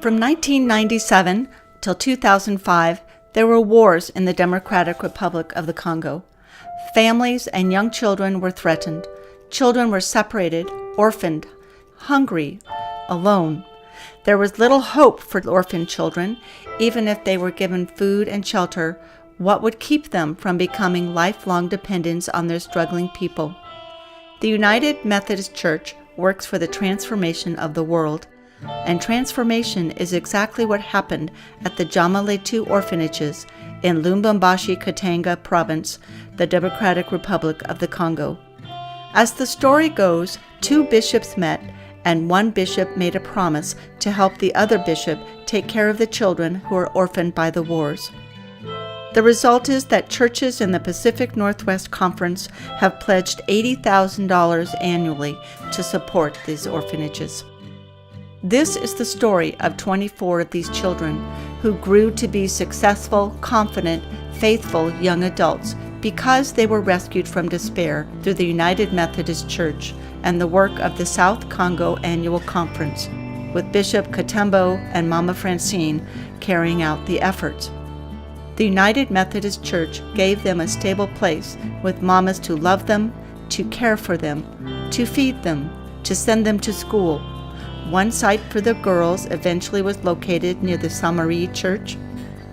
From 1997 till 2005, there were wars in the Democratic Republic of the Congo. Families and young children were threatened. Children were separated, orphaned, hungry, alone. There was little hope for orphaned children. Even if they were given food and shelter, what would keep them from becoming lifelong dependents on their struggling people? The United Methodist Church works for the transformation of the world, and transformation is exactly what happened at the Jamaa Letu orphanages in Lubumbashi, Katanga Province, the Democratic Republic of the Congo. As the story goes, two bishops met, and one bishop made a promise to help the other bishop take care of the children who were orphaned by the wars. The result is that churches in the Pacific Northwest Conference have pledged $80,000 annually to support these orphanages. This is the story of 24 of these children who grew to be successful, confident, faithful young adults because they were rescued from despair through the United Methodist Church and the work of the South Congo Annual Conference, with Bishop Katembo and Mama Francine carrying out the efforts. The United Methodist Church gave them a stable place with mamas to love them, to care for them, to feed them, to send them to school. One site for the girls eventually was located near the Saint-Marie Church,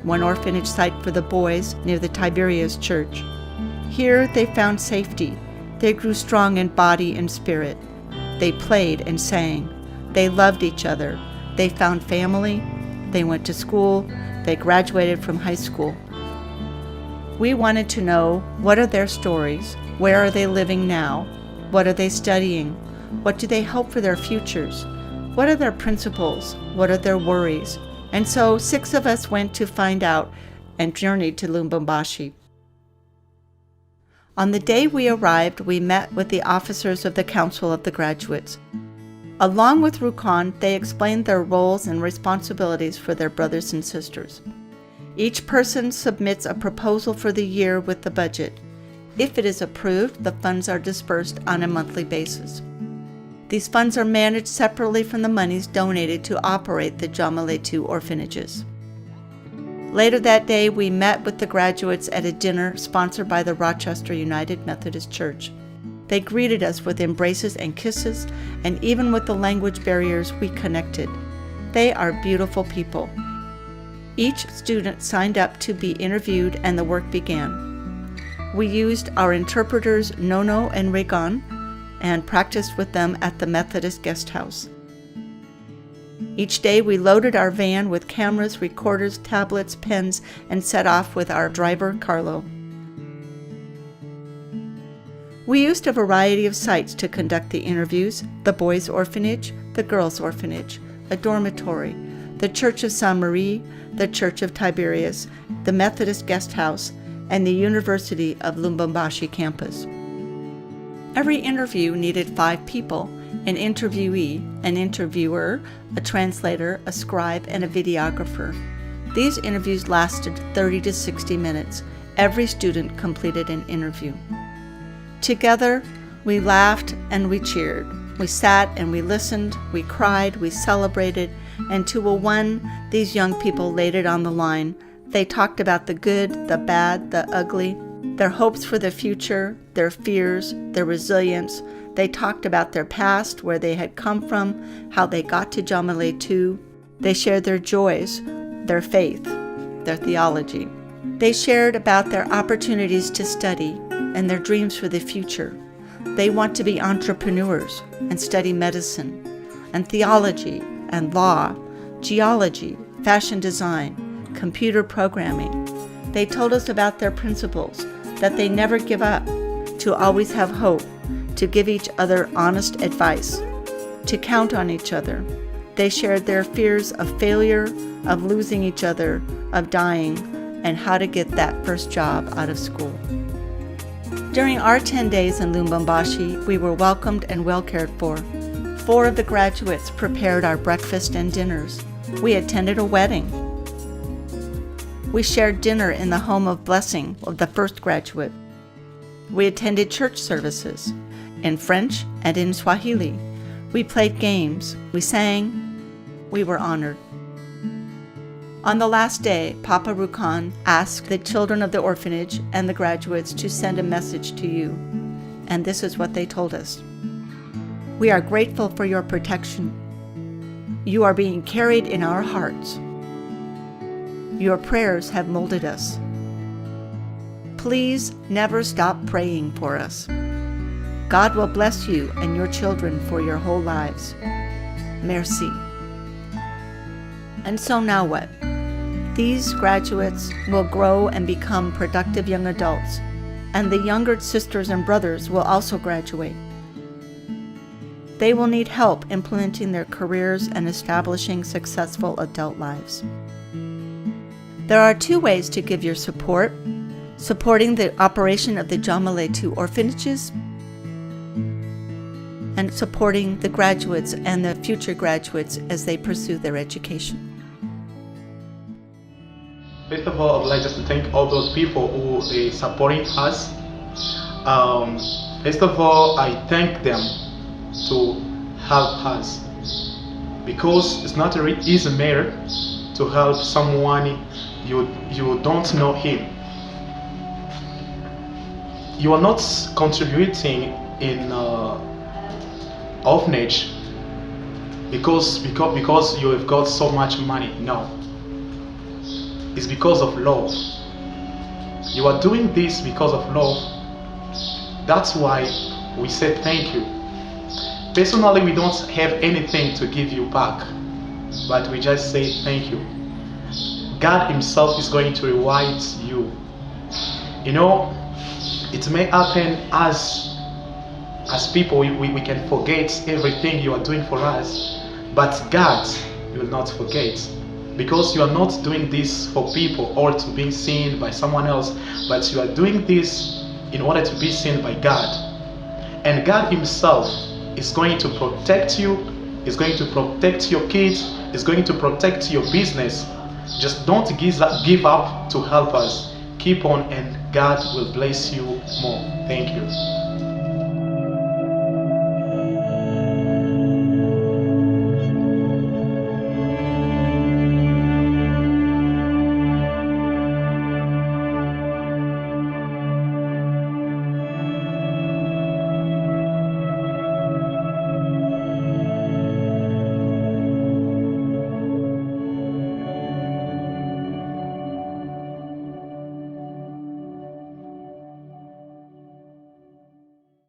one orphanage site for the boys near the Tiberias Church. Here they found safety. They grew strong in body and spirit. They played and sang. They loved each other. They found family. They went to school. They graduated from high school. We wanted to know, what are their stories? Where are they living now? What are they studying? What do they hope for their futures? What are their principles? What are their worries? And so 6 of us went to find out and journeyed to Lubumbashi. On the day we arrived, we met with the officers of the Council of the Graduates. Along with Rukan, they explained their roles and responsibilities for their brothers and sisters. Each person submits a proposal for the year with the budget. If it is approved, the funds are dispersed on a monthly basis. These funds are managed separately from the monies donated to operate the Jamaa Letu orphanages. Later that day, we met with the graduates at a dinner sponsored by the Rochester United Methodist Church. They greeted us with embraces and kisses, and even with the language barriers, we connected. They are beautiful people. Each student signed up to be interviewed, and the work began. We used our interpreters Nono and Regan and practiced with them at the Methodist guest house. Each day we loaded our van with cameras, recorders, tablets, pens, and set off with our driver, Carlo. We used a variety of sites to conduct the interviews: the boys' orphanage, the girls' orphanage, a dormitory, the Church of Saint-Marie, the Church of Tiberias, the Methodist guest house, and the University of Lubumbashi campus. Every interview needed 5 people: an interviewee, an interviewer, a translator, a scribe, and a videographer. These interviews lasted 30 to 60 minutes. Every student completed an interview. Together, we laughed and we cheered. We sat and we listened, we cried, we celebrated, and to a one, these young people laid it on the line. They talked about the good, the bad, the ugly, their hopes for the future, their fears, their resilience. They talked about their past, where they had come from, how they got to Jamaa Letu. They shared their joys, their faith, their theology. They shared about their opportunities to study and their dreams for the future. They want to be entrepreneurs and study medicine and theology and law, geology, fashion design, computer programming. They told us about their principles, that they never give up, to always have hope, to give each other honest advice, to count on each other. They shared their fears of failure, of losing each other, of dying, and how to get that first job out of school. During our 10 days in Lubumbashi, we were welcomed and well cared for. 4 of the graduates prepared our breakfast and dinners. We attended a wedding. We shared dinner in the home of blessing of the first graduate. We attended church services in French and in Swahili. We played games. We sang. We were honored. On the last day, Papa Rukan asked the children of the orphanage and the graduates to send a message to you. And this is what they told us. We are grateful for your protection. You are being carried in our hearts. Your prayers have molded us. Please never stop praying for us. God will bless you and your children for your whole lives. Merci. And so now what? These graduates will grow and become productive young adults, and the younger sisters and brothers will also graduate. They will need help implementing their careers and establishing successful adult lives. There are 2 ways to give your support: supporting the operation of the Jamaa Letu orphanages and supporting the graduates and the future graduates as they pursue their education. First of all, I would like just to thank all those people who are supporting us. First of all, I thank them to help us, because it's not a really easy matter to help someone you don't know him. You are not contributing in orphanage because you have got so much money. No, it's because of love. You are doing this because of love. That's why we say thank you. Personally, we don't have anything to give you back, but we just say thank you. God himself is going to reward you. You know, it may happen as people, we can forget everything you are doing for us, but God will not forget, because you are not doing this for people or to be seen by someone else, but you are doing this in order to be seen by God. And God himself is going to protect you, is going to protect your kids, is going to protect your business. Just don't give up to help us. Keep on, and God will bless you more. Thank you.